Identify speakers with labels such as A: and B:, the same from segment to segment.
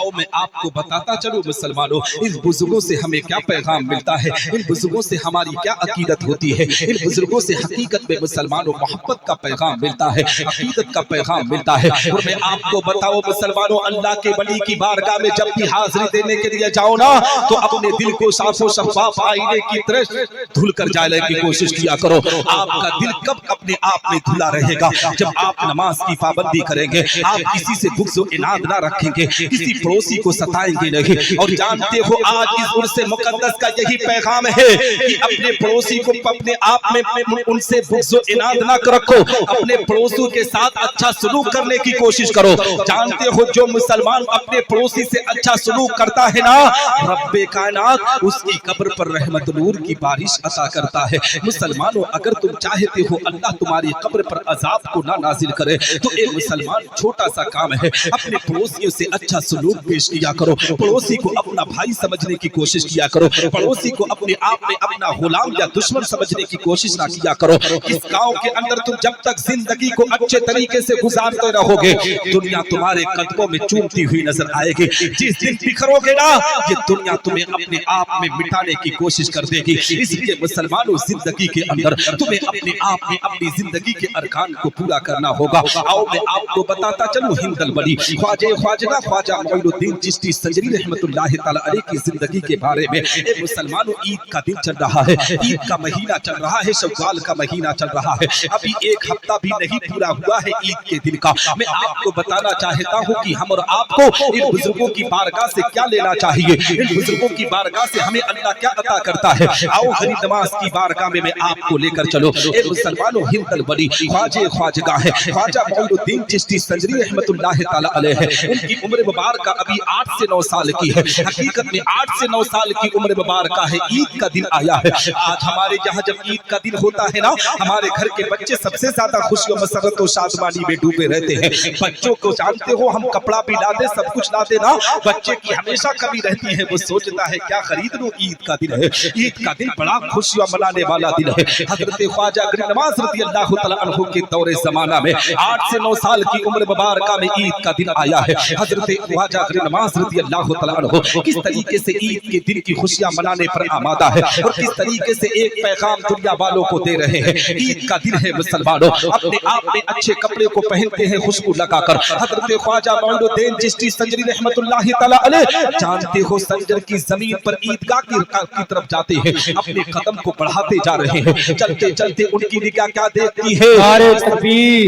A: आओ मैं आपको बताता चलूं मुसलमानों, इन बुजुर्गों से हमें क्या पैगाम मिलता है, इन बुजुर्गों से हमारी क्या अकीदत होती है। इन बुजुर्गों से हकीकत में मुसलमानों मोहब्बत का पैगाम मिलता है, अकीदत का पैगाम मिलता है। और मैं आपको बताओ मुसलमानों, अल्लाह के वली की बारगाह में जब भी हाजिरी देने के लिए जाओ ना, तो अपने दिल को साफो शफाफ आईने की तरह धुल कर जाने की कोशिश किया करो। आपका दिल कब अपने आप में धुला रहेगा? जब आप नमाज की पाबंदी करेंगे, आप किसी से बुग़्ज़ व इनाद ना रखेंगे, किसी पड़ोसी को सताएंगे नहीं। और जानते हो आज इस उर्स मुक़द्दस का यही पैगाम है कि अपने पड़ोसी को अपने आप में उनसे बुग़्ज़ व इनाद ना रखो, अपने पड़ोसियों के साथ अच्छा सलूक करने की कोशिश करो। जानते हो जो मुसलमान अपने पड़ोसी से अच्छा सलूक करता है ना, रब्बे कायनात उसकी कब्र पर रहमत नूर की बारिश अता करता है। मुसलमानों, अगर तुम चाहते हो अल्लाह तुम्हारी कब्र पर अजाब को ना नाजिल करे, तो एक मुसलमान छोटा सा काम है, अपने पड़ोसियों से अच्छा सलूक पेश किया करो। पड़ोसी को अपना भाई समझने की कोशिश किया करो, पड़ोसी को अपने आप में अपना गुलाम या दुश्मन समझने की कोशिश ना किया करो। इस गांव के अंदर तुम जब तक जिंदगी को अच्छे तरीके से गुजारते रहोगे, दुनिया तुम्हारे कदमों में चूमती हुई नजर आएगी। जिस दिन बिखरोगे ना, ये दुनिया तुम्हें अपने आप में मिटाने की कोशिश कर देगी। इसलिए मुसलमानों, जिंदगी के अंदर तुम्हें अपने आप में अपनी जिंदगी के अरकान को पूरा करना होगा। आओ मैं आपको बताता चलूं हिंदल वली ख्वाजा मोइनुद्दीन चिश्ती संजरी रहमतुल्लाह तआला अलैह की जिंदगी के बारे में। ए मुसलमानों, ईद का दिन चल रहा है, ईद का महीना चल रहा है, शव्वाल का महीना चल रहा है। अभी एक हफ्ता भी नहीं पूरा हुआ है ईद के दिन का। मैं आपको बताना चाहता हूँ कि हम और आपको इन बुजुर्गों की बारगाह से क्या लेना चाहिए, इन बुजुर्गों की बारगाह से हमें अल्लाह क्या अता करता है। आओ हरी नमाज की बारगाह में मैं आपको लेकर चलो। ए मुसलमानों, हिंदल वली ख्वाजा है ख्वाजा मोइनुद्दीन चिश्ती संजरी रहमतुल्लाह तआला अलैह है। उनकी उम्र मुबारक अभी 8 से 9 साल की है। हकीकत में 8 से 9 साल की उम्र मुबारक है। ईद का दिन आया है। आज हमारे यहाँ जब ईद का दिन होता है ना, हमारे घर के बच्चे सबसे ज्यादा खुशी और मसरत और शादमानी में डूबे रहते हैं। बच्चों को जानते हो, हम कपड़ा भी ला दे, सब कुछ ला देना, बच्चे की हमेशा कमी रहती है। वो सोचता है क्या खरीद लूं, ईद का दिन है। ईद का दिन बड़ा खुशियां मनाने वाला दिन है। हजरत ख्वाजा नवाज रज़ी अल्लाह तआला अन्हु के दौरे जमाना में 8 से 9 साल की उम्र मुबारक में ईद का दिन आया है। हजरत ख्वाजा नवाज रज़ी अल्लाह तआला अन्हु किस तरीके से ईद के दिन की खुशियां मनाने पर आमादा है और किस तरीके से एक पैगाम दुनिया वालों को दे रहे हैं। ईद का दिन है मुसलमानों, अपने आप में अच्छे कपड़े को पहनते हैं खुशबू लगाकर। हजरत ख्वाजा मोइनुद्दीन चिश्ती संजरी रहमतुल्लाह तआला अलैह, जानते हो संजर की जमीन पर ईदगाह की तरफ जाते हैं, अपने कदम को बढ़ाते जा रहे हैं। चलते चलते उनकी निगाह क्या देखती है?
B: नारे तकबीर,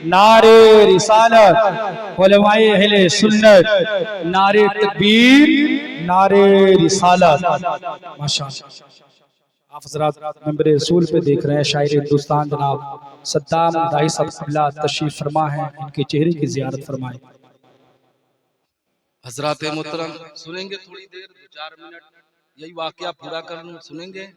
B: नारे रिसालत, उलमाए अहले सुन्नत, नारे तकबीर, नारे रिसालत। माशाअल्लाह। आप हज़रात मेंबर रसूल पे देख रहे हैं शायर हिंदुस्तान जनाब सद्दाम दाई साहब तशरीफ फरमा है, इनके चेहरे की ज़ियारत फरमाएं।
C: हजरात मोहतरम, सुनेंगे थोड़ी देर, 2-4 मिनट, यही वाकया पूरा कर लूं, सुनेंगे?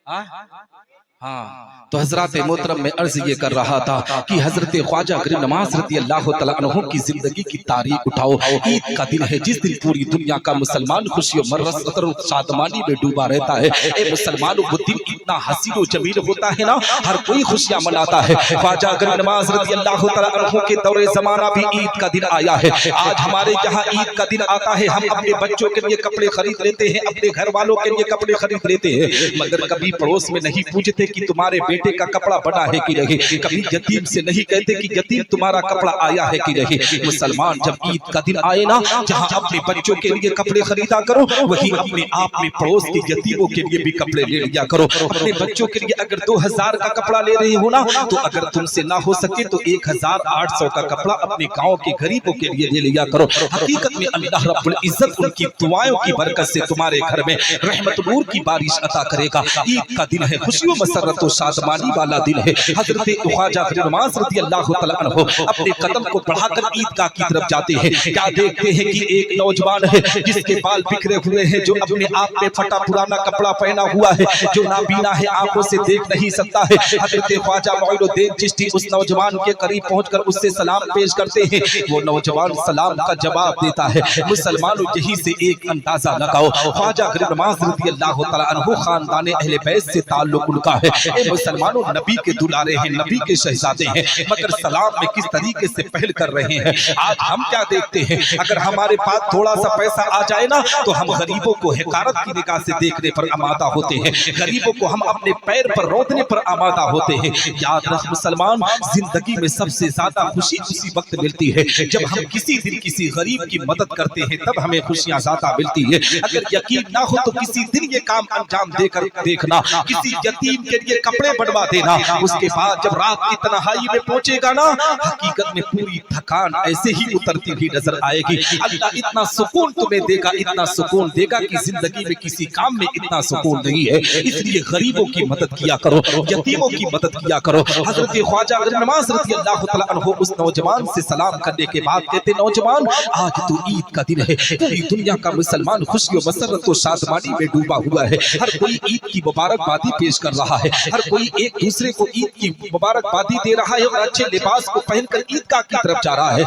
C: हाँ, तो हजरत मोहतरम में अर्ज ये कर रहा था कि हजरत ख्वाजा नवाज रज़ी अल्लाह तआला अन्हु की जिंदगी की तारीख उठाओ। ईद का दिन है जिस दिन पूरी दुनिया का मुसलमान खुशी और मर्रत और शादमानी में डूबा रहता है। ए मुसलमानों, वो दिन इतना हसीन और जमील होता है ना, हर कोई खुशियां मनाता है। ख्वाजा नवाज रज़ी अल्लाह तआला अन्हु के दौरे जमाना भी ईद का दिन आया है। आज हमारे यहाँ ईद का दिन आता है, हम अपने बच्चों के लिए कपड़े खरीद लेते हैं, अपने घर वालों के लिए कपड़े खरीद लेते हैं, मगर कभी पड़ोस में नहीं पूछते कि तुम्हारे बेटे का कपड़ा बना है कि नहीं। कभी यतीम से नहीं कहते कि यतीम तुम्हारा कपड़ा आया है कि नहीं। मुसलमान, जब ईद का दिन आए ना, जहां अपने बच्चों के लिए कपड़े खरीदा करो, वही अपने आप में पड़ोस के यतीमों के लिए भी कपड़े ले लिया करो। अपने बच्चों के लिए अगर 2000 का कपड़ा ले रही हो ना, तो अगर तुमसे ना हो सके तो 1800 का कपड़ा अपने गाँव के गरीबों के लिए ले लिया करो। हकीकत में अल्लाह रब्बुल इज्जत उनकी दुआओं की बरकत से तुम्हारे घर में रहमत नूर की बारिश अता करेगा। ईद का दिन है, खुशियों मसरत और शादमानी वाला दिन है। हजरत ख्वाजा नवाज रज़ी अल्लाह तआला अन्हु अपने कदम को बढ़ाकर ईदगाह की तरफ जाते हैं। क्या देखते हैं कि एक नौजवान है जिसके बाल बिखरे हुए हैं, जो अपने आप में फटा पुराना कपड़ा पहना हुआ है, जो नाबीना है, आंखों से देख नहीं सकता है। हजरत ख्वाजा मोइनुद्दीन चिश्ती उस नौजवान के करीब पहुंचकर उससे सलाम पेश करते हैं। वो नौजवान सलाम का जवाब देता है। मुसलमानों, यही से एक अंदाजा लगाओ, ख्वाजा नवाज रज़ी अल्लाह तआला अन्हु खानदान अहले बैत से ताल्लुक उनका है।
A: اے مسلمانوں نبی کے دلارے ہیں, نبی کے شہزادے ہیں, مگر سلام میں کس طریقے سے پہل کر رہے ہیں. آج ہم کیا دیکھتے ہیں, اگر ہمارے پاس تھوڑا سا پیسہ آ جائے نا تو ہم غریبوں کو حقارت کی نگاہ سے دیکھنے پر آمادہ ہوتے ہیں, غریبوں کو ہم اپنے پیر پر رودنے پر آمادہ ہوتے ہیں. یاد رکھ مسلمان, زندگی میں سب سے زیادہ خوشی اسی وقت ملتی ہے جب ہم کسی دن کسی غریب کی مدد کرتے ہیں, تب ہمیں خوشیاں زیادہ ملتی ہے. اگر یقین نہ ہو تو کسی دن یہ کام انجام دے کر دیکھنا, کسی یتیم کے لیے کپڑے بنوا دینا, اس کے بعد جب رات کی تنہائی میں پہنچے گا نا, حقیقت میں پوری تھکان ایسے ہی اترتی ہوئی نظر آئے گی. اللہ اتنا سکون تمہیں دے گا, اتنا سکون دے گا کہ زندگی میں کسی کام میں اتنا سکون نہیں ہے. اس لیے غریبوں کی مدد کیا کرو, یتیموں کی مدد کیا کرو. حضرت خواجہ غریب نواز رضی اللہ تعالیٰ عنہ اس نوجوان سے سلام کرنے کے بعد کہتے, نوجوان آج تو عید کا دن ہے, پوری دنیا کا مسلمان خوشی و مسرت و شادمانی میں ڈوبا ہوا ہے. ہر کوئی عید کی مبارکبادی پیش کر رہا ہے, ہر کوئی ایک دوسرے کو عید کی مبارکبادی دے رہا ہے اور اچھے لباس کو پہن کر عیدگاہ کی طرف جا رہا ہے.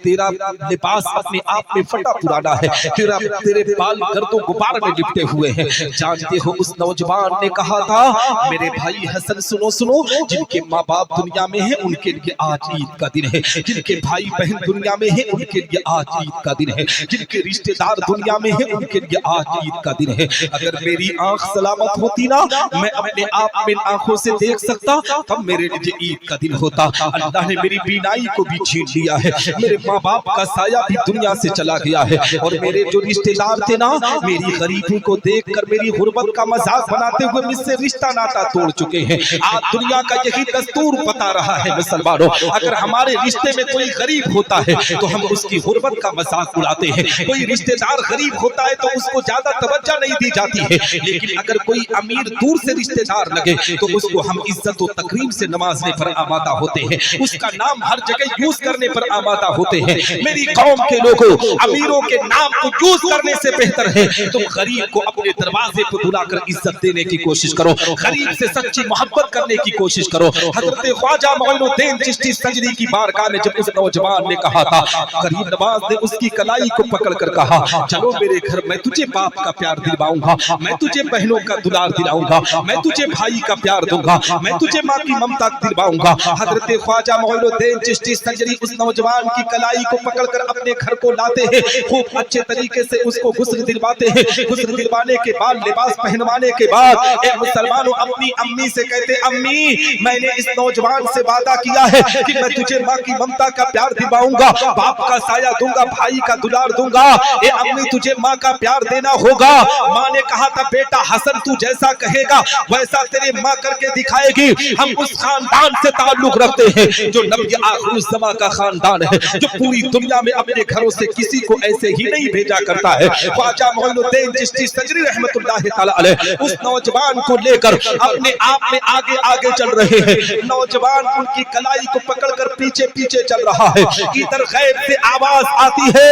A: تیرا لباس اپنے آپ میں پھٹا پرانا ہے, تیرے بال گرد و غبار میں لپٹے ہوئے ہیں. جانتے ہو اس نوجوان نے کہا تھا, میرے بھائی حسن سنو, جن کے ماں باپ دنیا میں ہیں ان کے لیے آج عید کا دن ہے, جن کے بھائی بہن دنیا میں ہیں ان کے لیے آج عید کا دن ہے, جن کے رشتہ دار دنیا میں ہیں ان کے لیے آج عید کا دن ہے. اگر میری آنکھ سلامت ہوتی نا, میں اپنے آپ میں آنکھوں سے دیکھ سکتا, تب میرے لیے عید کا دن ہوتا. اللہ نے میری بینائی کو بھی چھین لیا ہے, میرے ماں باپ کا سایہ بھی دنیا سے چلا گیا ہے, اور میرے جو رشتہ دار تھے نا, میری غریبی کو دیکھ کر میری غربت کا مذاق بناتے ہوئے مجھ سے رشتہ ناتا توڑ چکے ہیں. آج دنیا کا یہی دستور بتا رہا ہے مسلمانوں, اگر ہمارے رشتے میں کوئی غریب ہوتا ہے تو ہم اس کی غربت کا مذاق اڑاتے ہیں. کوئی رشتہ دار غریب ہوتا ہے تو اس کو زیادہ توجہ نہیں دی جاتی ہے, لیکن اگر کوئی امیر دور سے رشتہ دار لگے تو اس کو ہم عزت و تکریم سے نوازنے پر آمادہ ہوتے ہیں, اس کا نام ہر جگہ یوز کرنے پر آمادہ ہوتے ہیں. میری قوم کے لوگوں, امیروں کے نام کو یوز کرنے سے بہتر ہے تم غریب کو اپنے دروازے پر بلا کر عزت دینے کی کوشش کرو, غریب سے سچی محبت کرنے کی کوشش کرو. حضرت خواجہ معین الدین چشتی سنجری کی بارگاہ میں جب اس نوجوان نے کہا تھا, غریب نواز نے اس کی کلائی کو پکڑ کر کہا, چلو میرے گھر, میں تجھے باپ کا پیار دلواؤں گا, میں تجھے بہنوں کا دلار دلاؤں گا, میں تجھے بھائی کا پیار دوں گا, میں تجھے ماں کی ممتا دلواؤں گا. حضرت خواجہ معین الدین چشتی سنجری اس نوجوان کی کلائی کو پکڑ کر اپنے گھر کو لاتے ہیں, خوب اچھے طریقے سے اس کو غسل دلواتے ہیں. غسل دلوانے کے بعد, لباس پہنوانے کے بعد, اے مسلمانوں اپنی امی سے کہتے, امی میں نے اس نوجوان سے وعدہ کیا ہے کہ میں تجھے ماں کی ممتا کا پیار دلواؤں گا, باپ کا سایہ دوں گا, بھائی کا دلار دوں گا. اے امی تجھے ماں کا پیار دینا ہوگا. ماں نے کہا تھا, بیٹا حسن تو جیسا کہے گا ویسا تیرے ماں کر کے دکھائے گی. ہم اس خاندان سے تعلق رکھتے ہیں جو نبی آخر الزمان کا خاندان ہے, جو پوری دنیا میں اپنے گھروں سے کسی کو ایسے ہی نہیں بھیجا کرتا ہے. خواجہ معین الدین چشتی سنجری رحمت اللہ تعالی علیہ اس نوجوان کو لے کر اپنے آپ میں آگے آگے چل رہے ہیں. نوجوان ان کی کلائی کو پکڑ کر پیچھے پیچھے چل رہا ہے. ادھر غیب سے آواز آتی ہے,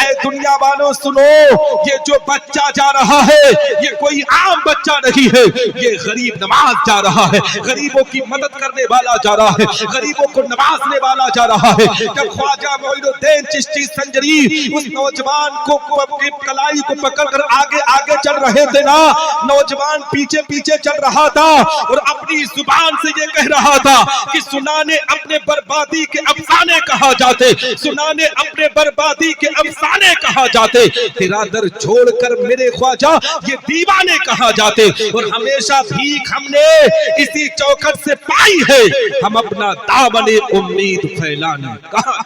A: اے دنیا والوں سنو, یہ جو بچہ جا رہا ہے یہ کوئی عام بچہ نہیں ہے, یہ غریب نواز جا رہا ہے, غریبوں کی مدد کرنے والا جا رہا ہے, غریبوں کو نوازنے والا جا رہا ہے. جب خواجہ معین الدین چشتی سنجری اس نوجوان کو کلائی کو پکڑ کر آگے آگے چل رہے تھے نا, نوجوان پیچھے پیچھے چل رہا تھا اور اپنی زبان سے یہ کہہ رہا تھا کہ سنانے اپنے بربادی کے افسانے کہا جاتے, سنانے اپنے بربادی کے افسانے کہا جاتے, تیرا در چھوڑ کر میرے خواجہ یہ دیوانے کہا جاتے. اور ہمیشہ بھیک ہم نے اسی چوکھٹ سے پائی ہے, ہم اپنا دامن امید پھیلانے کہا.